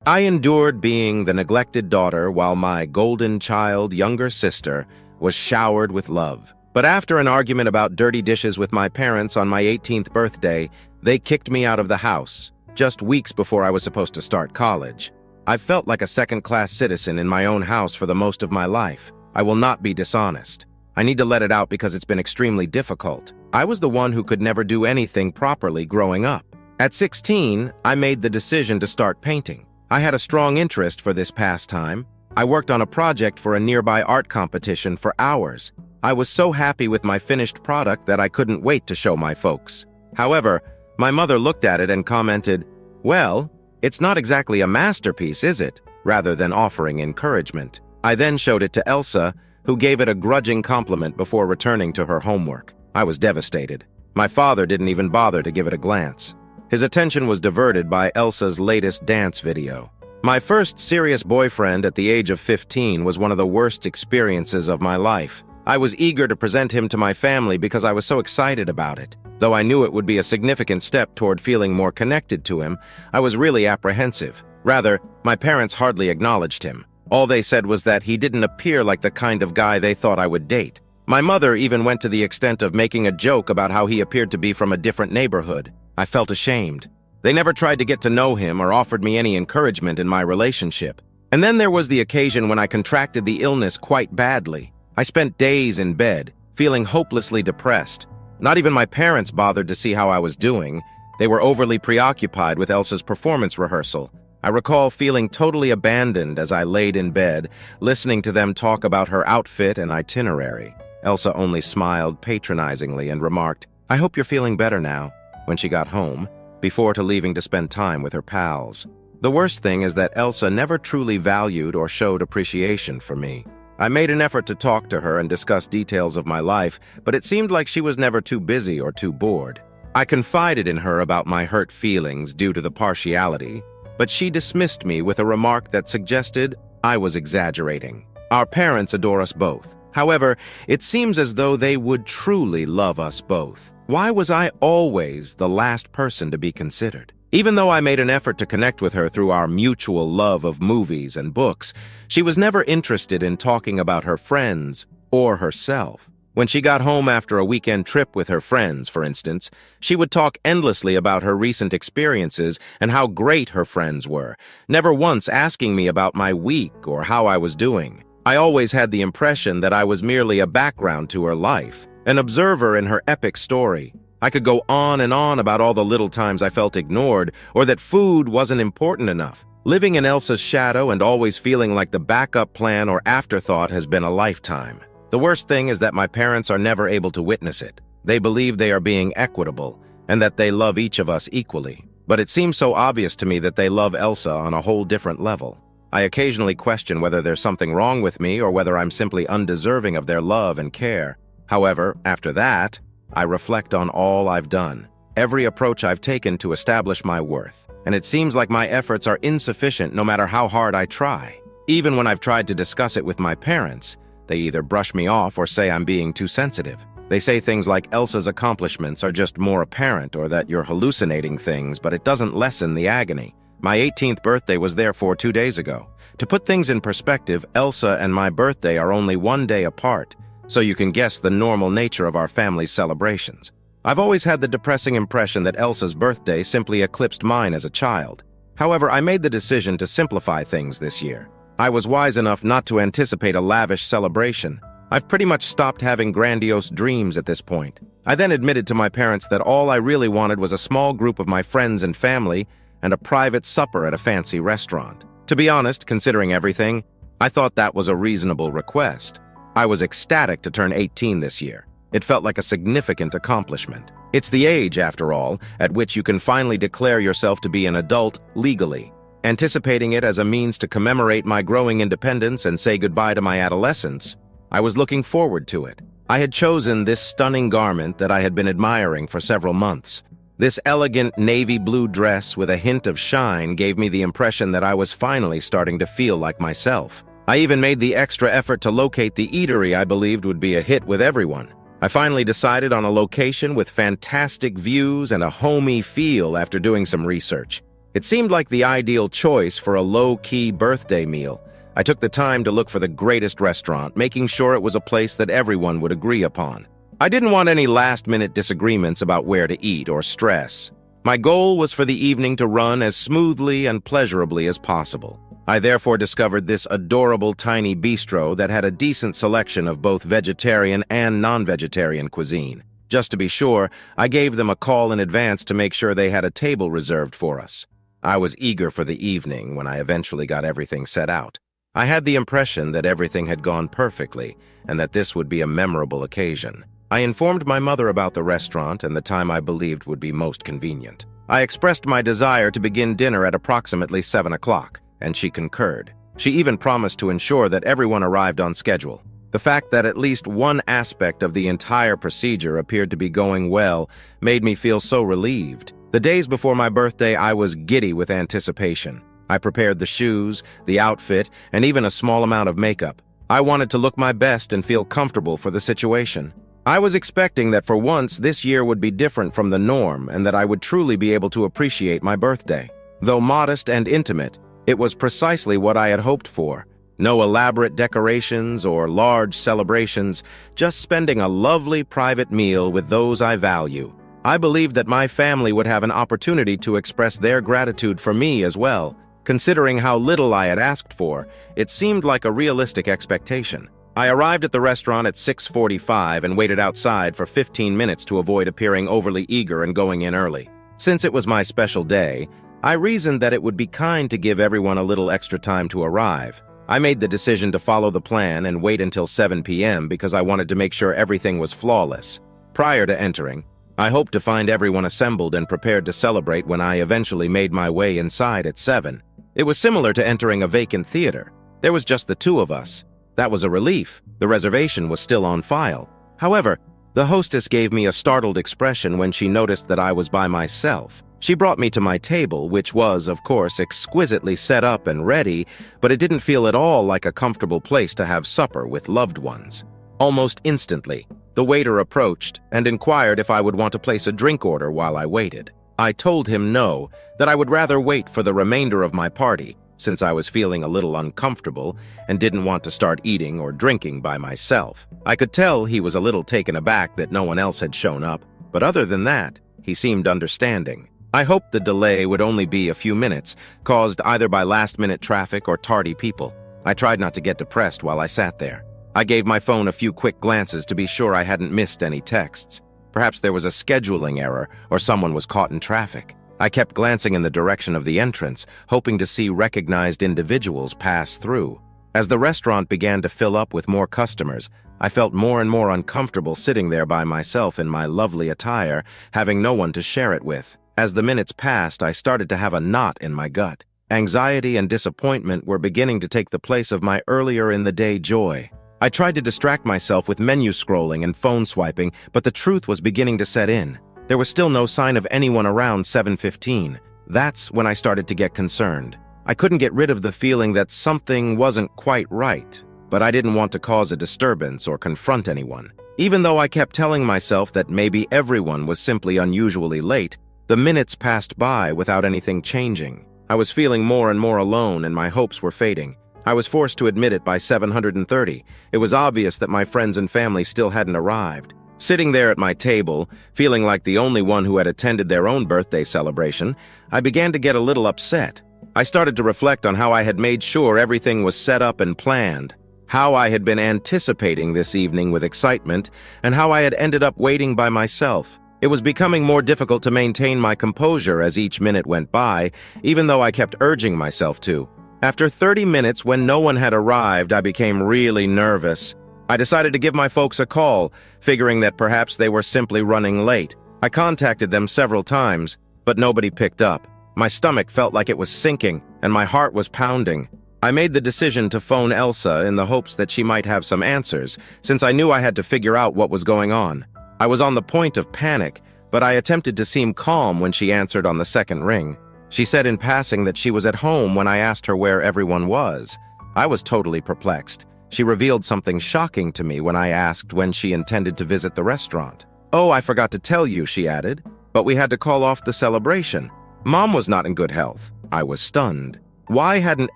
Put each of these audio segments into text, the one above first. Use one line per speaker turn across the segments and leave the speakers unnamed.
I endured being the neglected daughter while my golden child younger sister was showered with love. But after an argument about dirty dishes with my parents on my 18th birthday, they kicked me out of the house, just weeks before I was supposed to start college. I felt like a second-class citizen in my own house for the most of my life. I will not be dishonest. I need to let it out because it's been extremely difficult. I was the one who could never do anything properly growing up. At 16, I made the decision to start painting. I had a strong interest for this pastime. I worked on a project for a nearby art competition for hours. I was so happy with my finished product that I couldn't wait to show my folks. However, my mother looked at it and commented, "Well, it's not exactly a masterpiece, is it?" rather than offering encouragement. I then showed it to Elsa, who gave it a grudging compliment before returning to her homework. I was devastated. My father didn't even bother to give it a glance. His attention was diverted by Elsa's latest dance video. My first serious boyfriend at the age of 15 was one of the worst experiences of my life. I was eager to present him to my family because I was so excited about it. Though I knew it would be a significant step toward feeling more connected to him, I was really apprehensive. Rather, my parents hardly acknowledged him. All they said was that he didn't appear like the kind of guy they thought I would date. My mother even went to the extent of making a joke about how he appeared to be from a different neighborhood. I felt ashamed. They never tried to get to know him or offered me any encouragement in my relationship. And then there was the occasion when I contracted the illness quite badly. I spent days in bed, feeling hopelessly depressed. Not even my parents bothered to see how I was doing. They were overly preoccupied with Elsa's performance rehearsal. I recall feeling totally abandoned as I laid in bed, listening to them talk about her outfit and itinerary. Elsa only smiled patronizingly and remarked, "I hope you're feeling better now," when she got home, before leaving to spend time with her pals. The worst thing is that Elsa never truly valued or showed appreciation for me. I made an effort to talk to her and discuss details of my life, but it seemed like she was never too busy or too bored. I confided in her about my hurt feelings due to the partiality, but she dismissed me with a remark that suggested I was exaggerating. Our parents adore us both. However, it seems as though they would truly love us both. Why was I always the last person to be considered? Even though I made an effort to connect with her through our mutual love of movies and books, she was never interested in talking about her friends or herself. When she got home after a weekend trip with her friends, for instance, she would talk endlessly about her recent experiences and how great her friends were, never once asking me about my week or how I was doing. I always had the impression that I was merely a background to her life, an observer in her epic story. I could go on and on about all the little times I felt ignored or that food wasn't important enough. Living in Elsa's shadow and always feeling like the backup plan or afterthought has been a lifetime. The worst thing is that my parents are never able to witness it. They believe they are being equitable and that they love each of us equally. But it seems so obvious to me that they love Elsa on a whole different level. I occasionally question whether there's something wrong with me or whether I'm simply undeserving of their love and care. However, after that, I reflect on all I've done, every approach I've taken to establish my worth, and it seems like my efforts are insufficient no matter how hard I try. Even when I've tried to discuss it with my parents, they either brush me off or say I'm being too sensitive. They say things like Elsa's accomplishments are just more apparent or that you're hallucinating things, but it doesn't lessen the agony. My 18th birthday was therefore 2 days ago. To put things in perspective, Elsa and my birthday are only 1 day apart, so you can guess the normal nature of our family's celebrations. I've always had the depressing impression that Elsa's birthday simply eclipsed mine as a child. However, I made the decision to simplify things this year. I was wise enough not to anticipate a lavish celebration. I've pretty much stopped having grandiose dreams at this point. I then admitted to my parents that all I really wanted was a small group of my friends and family and a private supper at a fancy restaurant. To be honest, considering everything, I thought that was a reasonable request. I was ecstatic to turn 18 this year. It felt like a significant accomplishment. It's the age, after all, at which you can finally declare yourself to be an adult legally. Anticipating it as a means to commemorate my growing independence and say goodbye to my adolescence, I was looking forward to it. I had chosen this stunning garment that I had been admiring for several months. This elegant navy blue dress with a hint of shine gave me the impression that I was finally starting to feel like myself. I even made the extra effort to locate the eatery I believed would be a hit with everyone. I finally decided on a location with fantastic views and a homey feel after doing some research. It seemed like the ideal choice for a low-key birthday meal. I took the time to look for the greatest restaurant, making sure it was a place that everyone would agree upon. I didn't want any last-minute disagreements about where to eat or stress. My goal was for the evening to run as smoothly and pleasurably as possible. I therefore discovered this adorable tiny bistro that had a decent selection of both vegetarian and non-vegetarian cuisine. Just to be sure, I gave them a call in advance to make sure they had a table reserved for us. I was eager for the evening when I eventually got everything set out. I had the impression that everything had gone perfectly and that this would be a memorable occasion. I informed my mother about the restaurant and the time I believed would be most convenient. I expressed my desire to begin dinner at approximately 7 o'clock, and she concurred. She even promised to ensure that everyone arrived on schedule. The fact that at least one aspect of the entire procedure appeared to be going well made me feel so relieved. The days before my birthday, I was giddy with anticipation. I prepared the shoes, the outfit, and even a small amount of makeup. I wanted to look my best and feel comfortable for the situation. I was expecting that for once this year would be different from the norm and that I would truly be able to appreciate my birthday. Though modest and intimate, it was precisely what I had hoped for. No elaborate decorations or large celebrations, just spending a lovely private meal with those I value. I believed that my family would have an opportunity to express their gratitude for me as well. Considering how little I had asked for, it seemed like a realistic expectation. I arrived at the restaurant at 6:45 and waited outside for 15 minutes to avoid appearing overly eager and going in early. Since it was my special day, I reasoned that it would be kind to give everyone a little extra time to arrive. I made the decision to follow the plan and wait until 7 p.m. because I wanted to make sure everything was flawless. Prior to entering, I hoped to find everyone assembled and prepared to celebrate when I eventually made my way inside at 7. It was similar to entering a vacant theater. There was just the two of us. That was a relief. The reservation was still on file. However, the hostess gave me a startled expression when she noticed that I was by myself. She brought me to my table, which was, of course, exquisitely set up and ready, but it didn't feel at all like a comfortable place to have supper with loved ones. Almost instantly, the waiter approached and inquired if I would want to place a drink order while I waited. I told him no, that I would rather wait for the remainder of my party, since I was feeling a little uncomfortable and didn't want to start eating or drinking by myself. I could tell he was a little taken aback that no one else had shown up, but other than that, he seemed understanding. I hoped the delay would only be a few minutes, caused either by last-minute traffic or tardy people. I tried not to get depressed while I sat there. I gave my phone a few quick glances to be sure I hadn't missed any texts. Perhaps there was a scheduling error or someone was caught in traffic. I kept glancing in the direction of the entrance, hoping to see recognized individuals pass through. As the restaurant began to fill up with more customers, I felt more and more uncomfortable sitting there by myself in my lovely attire, having no one to share it with. As the minutes passed, I started to have a knot in my gut. Anxiety and disappointment were beginning to take the place of my earlier-in-the-day joy. I tried to distract myself with menu scrolling and phone swiping, but the truth was beginning to set in. There was still no sign of anyone around 7:15. That's when I started to get concerned. I couldn't get rid of the feeling that something wasn't quite right, but I didn't want to cause a disturbance or confront anyone. Even though I kept telling myself that maybe everyone was simply unusually late, the minutes passed by without anything changing. I was feeling more and more alone and my hopes were fading. I was forced to admit it by 7:30. It was obvious that my friends and family still hadn't arrived. Sitting there at my table, feeling like the only one who had attended their own birthday celebration, I began to get a little upset. I started to reflect on how I had made sure everything was set up and planned, how I had been anticipating this evening with excitement, and how I had ended up waiting by myself. It was becoming more difficult to maintain my composure as each minute went by, even though I kept urging myself to. After 30 minutes, when no one had arrived, I became really nervous. I decided to give my folks a call, figuring that perhaps they were simply running late. I contacted them several times, but nobody picked up. My stomach felt like it was sinking, and my heart was pounding. I made the decision to phone Elsa in the hopes that she might have some answers, since I knew I had to figure out what was going on. I was on the point of panic, but I attempted to seem calm when she answered on the second ring. She said in passing that she was at home when I asked her where everyone was. I was totally perplexed. She revealed something shocking to me when I asked when she intended to visit the restaurant. "Oh, I forgot to tell you," she added, "but we had to call off the celebration." Mom was not in good health. I was stunned. Why hadn't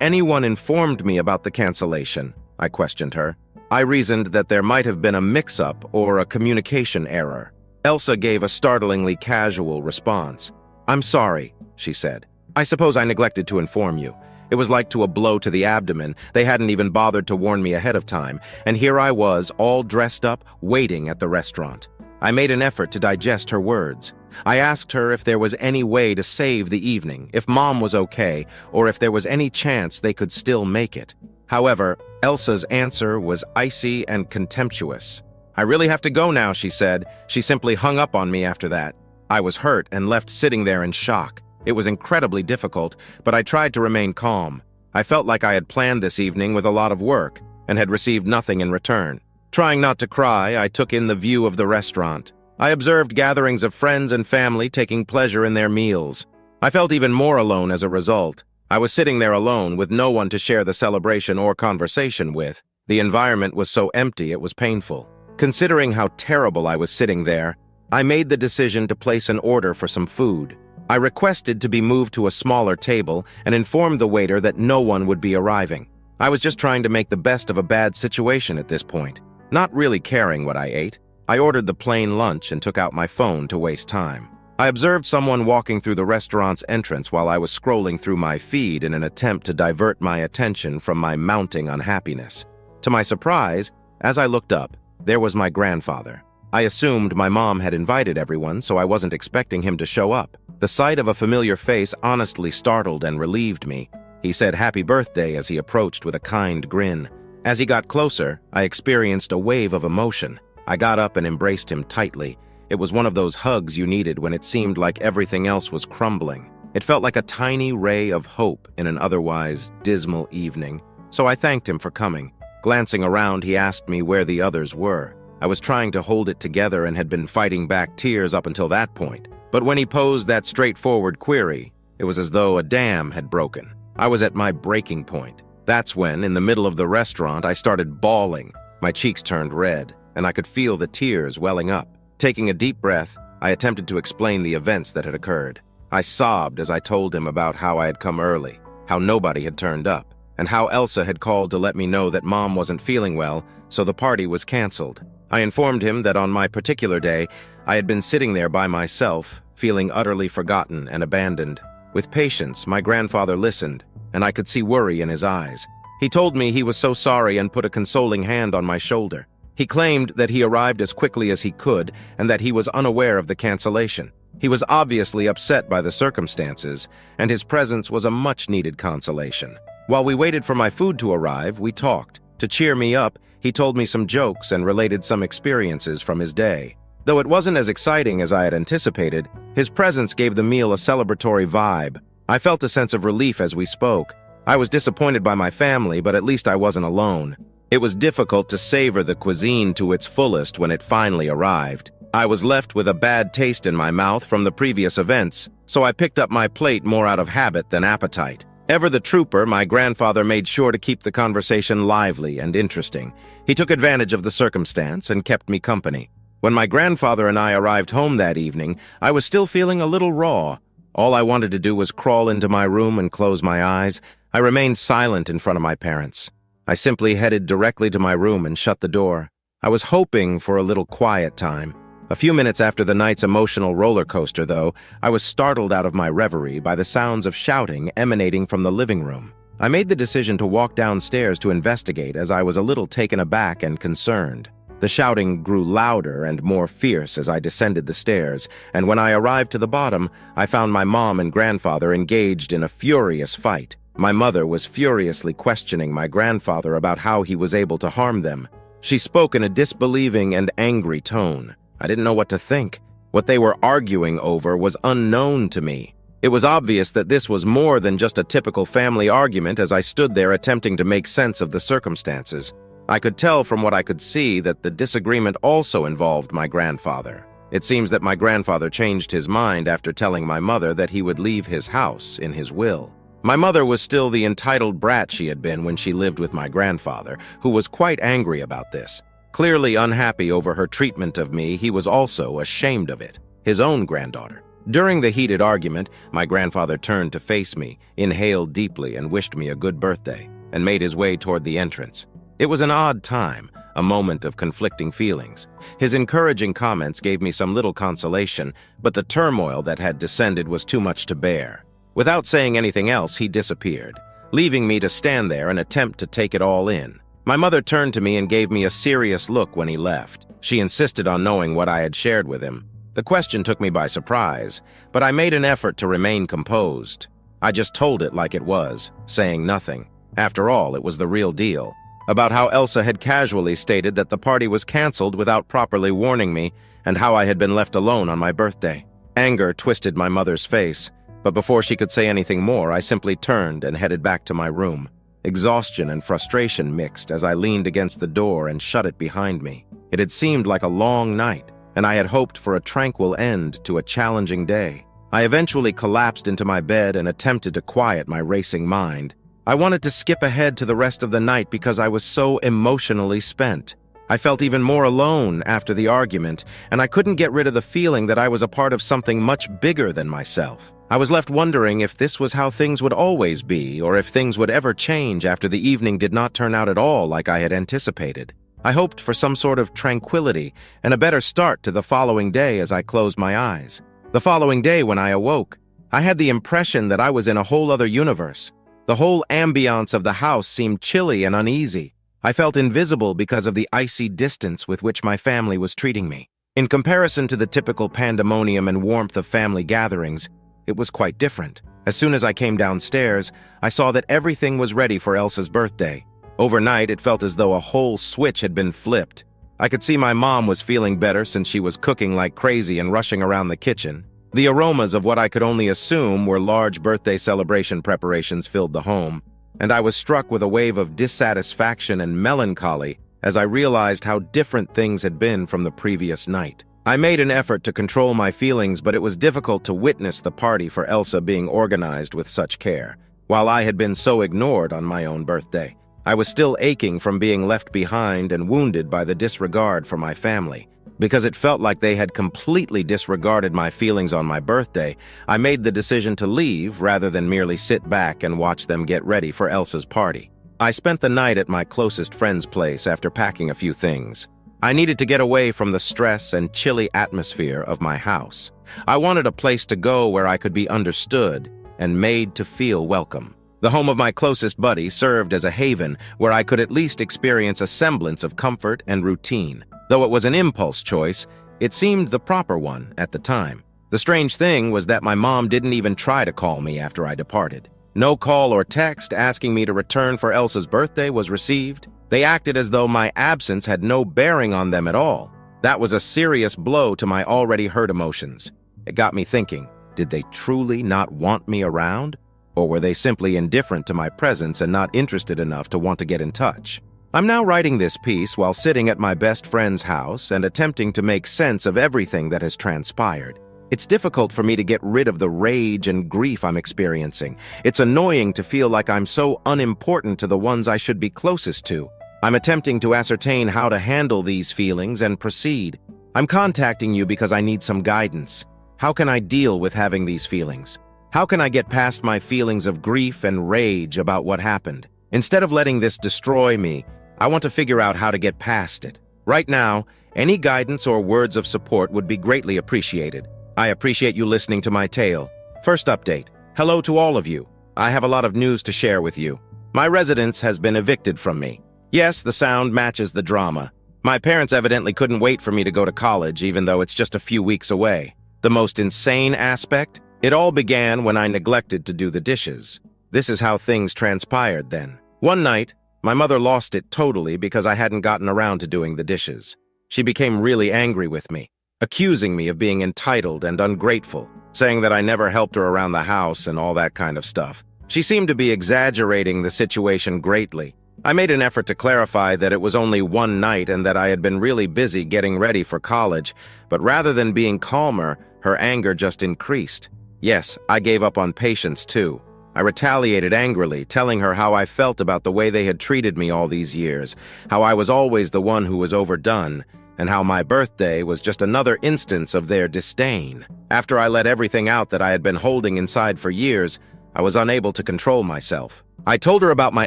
anyone informed me about the cancellation? I questioned her. I reasoned that there might have been a mix-up or a communication error. Elsa gave a startlingly casual response. "I'm sorry," she said. "I suppose I neglected to inform you. It was like a blow to the abdomen. They hadn't even bothered to warn me ahead of time, and here I was, all dressed up, waiting at the restaurant." I made an effort to digest her words. I asked her if there was any way to save the evening, if Mom was okay, or if there was any chance they could still make it. However, Elsa's answer was icy and contemptuous. "I really have to go now," she said. She simply hung up on me after that. I was hurt and left sitting there in shock. It was incredibly difficult, but I tried to remain calm. I felt like I had planned this evening with a lot of work and had received nothing in return. Trying not to cry, I took in the view of the restaurant. I observed gatherings of friends and family taking pleasure in their meals. I felt even more alone as a result. I was sitting there alone with no one to share the celebration or conversation with. The environment was so empty it was painful. Considering how terrible I was sitting there, I made the decision to place an order for some food. I requested to be moved to a smaller table and informed the waiter that no one would be arriving. I was just trying to make the best of a bad situation at this point, not really caring what I ate. I ordered the plain lunch and took out my phone to waste time. I observed someone walking through the restaurant's entrance while I was scrolling through my feed in an attempt to divert my attention from my mounting unhappiness. To my surprise, as I looked up, there was my grandfather. I assumed my mom had invited everyone, so I wasn't expecting him to show up. The sight of a familiar face honestly startled and relieved me. He said happy birthday as he approached with a kind grin. As he got closer, I experienced a wave of emotion. I got up and embraced him tightly. It was one of those hugs you needed when it seemed like everything else was crumbling. It felt like a tiny ray of hope in an otherwise dismal evening. So I thanked him for coming. Glancing around, he asked me where the others were. I was trying to hold it together and had been fighting back tears up until that point. But when he posed that straightforward query, it was as though a dam had broken. I was at my breaking point. That's when, in the middle of the restaurant, I started bawling. My cheeks turned red, and I could feel the tears welling up. Taking a deep breath, I attempted to explain the events that had occurred. I sobbed as I told him about how I had come early, how nobody had turned up, and how Elsa had called to let me know that Mom wasn't feeling well, so the party was canceled. I informed him that on my particular day, I had been sitting there by myself, feeling utterly forgotten and abandoned. With patience, my grandfather listened, and I could see worry in his eyes. He told me he was so sorry and put a consoling hand on my shoulder. He claimed that he arrived as quickly as he could and that he was unaware of the cancellation. He was obviously upset by the circumstances, and his presence was a much-needed consolation. While we waited for my food to arrive, we talked. To cheer me up, he told me some jokes and related some experiences from his day. Though it wasn't as exciting as I had anticipated, his presence gave the meal a celebratory vibe. I felt a sense of relief as we spoke. I was disappointed by my family, but at least I wasn't alone. It was difficult to savor the cuisine to its fullest when it finally arrived. I was left with a bad taste in my mouth from the previous events, so I picked up my plate more out of habit than appetite. Ever the trooper, my grandfather made sure to keep the conversation lively and interesting. He took advantage of the circumstance and kept me company. When my grandfather and I arrived home that evening, I was still feeling a little raw. All I wanted to do was crawl into my room and close my eyes. I remained silent in front of my parents. I simply headed directly to my room and shut the door. I was hoping for a little quiet time. A few minutes after the night's emotional roller coaster, though, I was startled out of my reverie by the sounds of shouting emanating from the living room. I made the decision to walk downstairs to investigate as I was a little taken aback and concerned. The shouting grew louder and more fierce as I descended the stairs, and when I arrived to the bottom, I found my mom and grandfather engaged in a furious fight. My mother was furiously questioning my grandfather about how he was able to harm them. She spoke in a disbelieving and angry tone. I didn't know what to think. What they were arguing over was unknown to me. It was obvious that this was more than just a typical family argument as I stood there attempting to make sense of the circumstances. I could tell from what I could see that the disagreement also involved my grandfather. It seems that my grandfather changed his mind after telling my mother that he would leave his house in his will. My mother was still the entitled brat she had been when she lived with my grandfather, who was quite angry about this. Clearly unhappy over her treatment of me, he was also ashamed of it. His own granddaughter. During the heated argument, my grandfather turned to face me, inhaled deeply, and wished me a good birthday, and made his way toward the entrance. It was an odd time, a moment of conflicting feelings. His encouraging comments gave me some little consolation, but the turmoil that had descended was too much to bear. Without saying anything else, he disappeared, leaving me to stand there and attempt to take it all in. My mother turned to me and gave me a serious look when he left. She insisted on knowing what I had shared with him. The question took me by surprise, but I made an effort to remain composed. I just told it like it was, saying nothing. After all, it was the real deal. About how Elsa had casually stated that the party was canceled without properly warning me, and how I had been left alone on my birthday. Anger twisted my mother's face, but before she could say anything more, I simply turned and headed back to my room. Exhaustion and frustration mixed as I leaned against the door and shut it behind me. It had seemed like a long night, and I had hoped for a tranquil end to a challenging day. I eventually collapsed into my bed and attempted to quiet my racing mind. I wanted to skip ahead to the rest of the night because I was so emotionally spent. I felt even more alone after the argument, and I couldn't get rid of the feeling that I was a part of something much bigger than myself. I was left wondering if this was how things would always be, or if things would ever change after the evening did not turn out at all like I had anticipated. I hoped for some sort of tranquility and a better start to the following day as I closed my eyes. The following day when I awoke, I had the impression that I was in a whole other universe. The whole ambiance of the house seemed chilly and uneasy. I felt invisible because of the icy distance with which my family was treating me. In comparison to the typical pandemonium and warmth of family gatherings, it was quite different. As soon as I came downstairs, I saw that everything was ready for Elsa's birthday. Overnight, it felt as though a whole switch had been flipped. I could see my mom was feeling better since she was cooking like crazy and rushing around the kitchen. The aromas of what I could only assume were large birthday celebration preparations filled the home, and I was struck with a wave of dissatisfaction and melancholy as I realized how different things had been from the previous night. I made an effort to control my feelings, but it was difficult to witness the party for Elsa being organized with such care, while I had been so ignored on my own birthday. I was still aching from being left behind and wounded by the disregard for my family. Because it felt like they had completely disregarded my feelings on my birthday, I made the decision to leave rather than merely sit back and watch them get ready for Elsa's party. I spent the night at my closest friend's place after packing a few things. I needed to get away from the stress and chilly atmosphere of my house. I wanted a place to go where I could be understood and made to feel welcome. The home of my closest buddy served as a haven where I could at least experience a semblance of comfort and routine. Though it was an impulse choice, it seemed the proper one at the time. The strange thing was that my mom didn't even try to call me after I departed. No call or text asking me to return for Elsa's birthday was received. They acted as though my absence had no bearing on them at all. That was a serious blow to my already hurt emotions. It got me thinking, did they truly not want me around? Or were they simply indifferent to my presence and not interested enough to want to get in touch? I'm now writing this piece while sitting at my best friend's house and attempting to make sense of everything that has transpired. It's difficult for me to get rid of the rage and grief I'm experiencing. It's annoying to feel like I'm so unimportant to the ones I should be closest to. I'm attempting to ascertain how to handle these feelings and proceed. I'm contacting you because I need some guidance. How can I deal with having these feelings? How can I get past my feelings of grief and rage about what happened? Instead of letting this destroy me, I want to figure out how to get past it. Right now, any guidance or words of support would be greatly appreciated. I appreciate you listening to my tale. First update. Hello to all of you. I have a lot of news to share with you. My residence has been evicted from me. Yes, the sound matches the drama. My parents evidently couldn't wait for me to go to college, even though it's just a few weeks away. The most insane aspect? It all began when I neglected to do the dishes. This is how things transpired then. One night, my mother lost it totally because I hadn't gotten around to doing the dishes. She became really angry with me, accusing me of being entitled and ungrateful, saying that I never helped her around the house and all that kind of stuff. She seemed to be exaggerating the situation greatly. I made an effort to clarify that it was only one night and that I had been really busy getting ready for college, but rather than being calmer, her anger just increased. Yes, I gave up on patience too. I retaliated angrily, telling her how I felt about the way they had treated me all these years, how I was always the one who was overdone, and how my birthday was just another instance of their disdain. After I let everything out that I had been holding inside for years, I was unable to control myself. I told her about my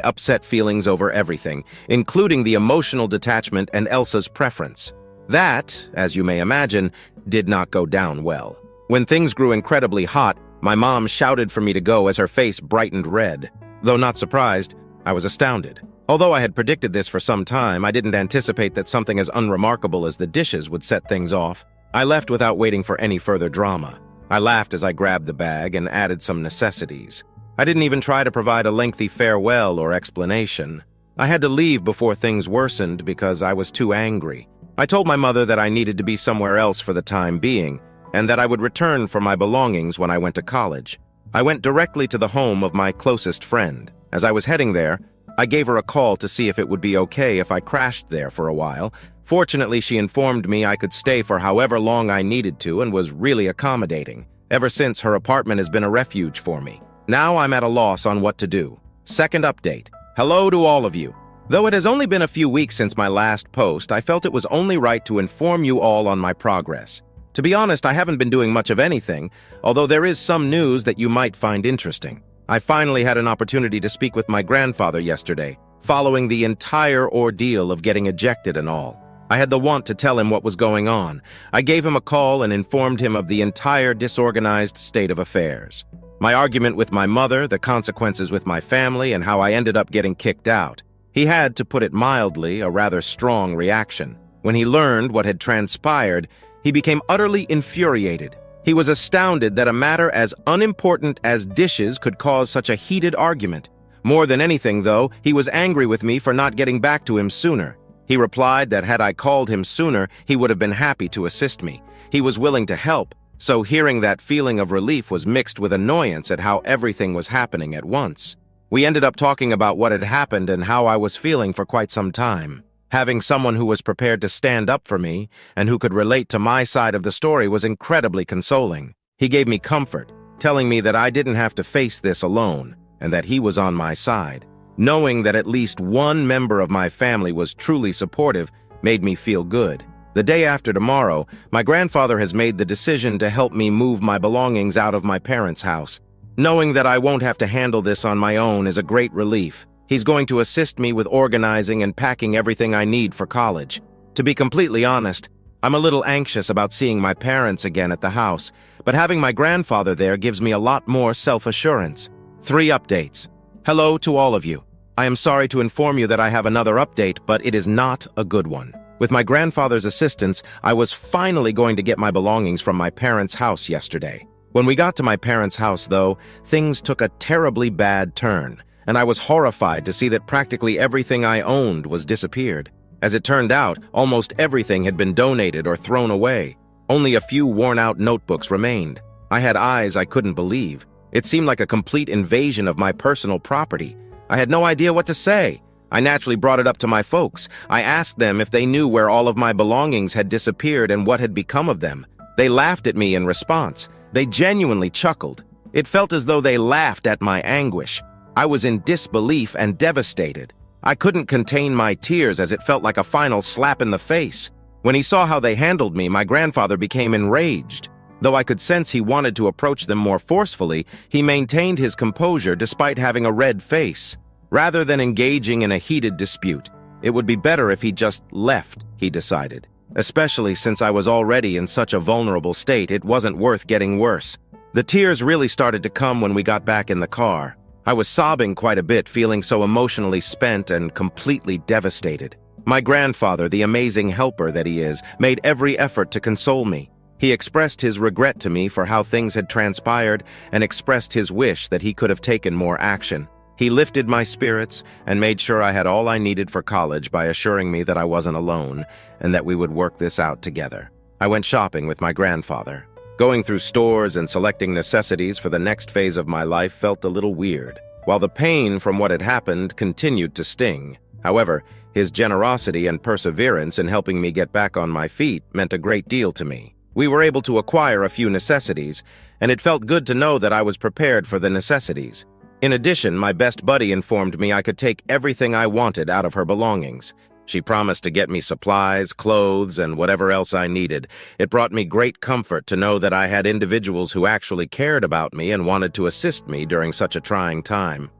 upset feelings over everything, including the emotional detachment and Elsa's preference. That, as you may imagine, did not go down well. When things grew incredibly hot, my mom shouted for me to go as her face brightened red. Though not surprised, I was astounded. Although I had predicted this for some time, I didn't anticipate that something as unremarkable as the dishes would set things off. I left without waiting for any further drama. I laughed as I grabbed the bag and added some necessities. I didn't even try to provide a lengthy farewell or explanation. I had to leave before things worsened because I was too angry. I told my mother that I needed to be somewhere else for the time being, and that I would return for my belongings when I went to college. I went directly to the home of my closest friend. As I was heading there, I gave her a call to see if it would be okay if I crashed there for a while. Fortunately, she informed me I could stay for however long I needed to and was really accommodating. Ever since, her apartment has been a refuge for me. Now I'm at a loss on what to do. Second update. Hello to all of you. Though it has only been a few weeks since my last post, I felt it was only right to inform you all on my progress. To be honest, I haven't been doing much of anything, although there is some news that you might find interesting. I finally had an opportunity to speak with my grandfather yesterday, following the entire ordeal of getting ejected and all. I had the want to tell him what was going on. I gave him a call and informed him of the entire disorganized state of affairs. My argument with my mother, the consequences with my family, and how I ended up getting kicked out. He had, to put it mildly, a rather strong reaction. When he learned what had transpired, he became utterly infuriated. He was astounded that a matter as unimportant as dishes could cause such a heated argument. More than anything, though, he was angry with me for not getting back to him sooner. He replied that had I called him sooner, he would have been happy to assist me. He was willing to help, so hearing that feeling of relief was mixed with annoyance at how everything was happening at once. We ended up talking about what had happened and how I was feeling for quite some time. Having someone who was prepared to stand up for me and who could relate to my side of the story was incredibly consoling. He gave me comfort, telling me that I didn't have to face this alone and that he was on my side. Knowing that at least one member of my family was truly supportive made me feel good. The day after tomorrow, my grandfather has made the decision to help me move my belongings out of my parents' house. Knowing that I won't have to handle this on my own is a great relief. He's going to assist me with organizing and packing everything I need for college. To be completely honest, I'm a little anxious about seeing my parents again at the house, but having my grandfather there gives me a lot more self-assurance. 3 updates. Hello to all of you. I am sorry to inform you that I have another update, but it is not a good one. With my grandfather's assistance, I was finally going to get my belongings from my parents' house yesterday. When we got to my parents' house, though, things took a terribly bad turn, and I was horrified to see that practically everything I owned was disappeared. As it turned out, almost everything had been donated or thrown away. Only a few worn-out notebooks remained. I had eyes I couldn't believe. It seemed like a complete invasion of my personal property. I had no idea what to say. I naturally brought it up to my folks. I asked them if they knew where all of my belongings had disappeared and what had become of them. They laughed at me in response. They genuinely chuckled. It felt as though they laughed at my anguish. I was in disbelief and devastated. I couldn't contain my tears as it felt like a final slap in the face. When he saw how they handled me, my grandfather became enraged. Though I could sense he wanted to approach them more forcefully, he maintained his composure despite having a red face. Rather than engaging in a heated dispute, it would be better if he just left, he decided. Especially since I was already in such a vulnerable state, it wasn't worth getting worse. The tears really started to come when we got back in the car. I was sobbing quite a bit, feeling so emotionally spent and completely devastated. My grandfather, the amazing helper that he is, made every effort to console me. He expressed his regret to me for how things had transpired and expressed his wish that he could have taken more action. He lifted my spirits and made sure I had all I needed for college by assuring me that I wasn't alone and that we would work this out together. I went shopping with my grandfather. Going through stores and selecting necessities for the next phase of my life felt a little weird, while the pain from what had happened continued to sting. However, his generosity and perseverance in helping me get back on my feet meant a great deal to me. We were able to acquire a few necessities, and it felt good to know that I was prepared for the necessities. In addition, my best buddy informed me I could take everything I wanted out of her belongings. She promised to get me supplies, clothes, and whatever else I needed. It brought me great comfort to know that I had individuals who actually cared about me and wanted to assist me during such a trying time.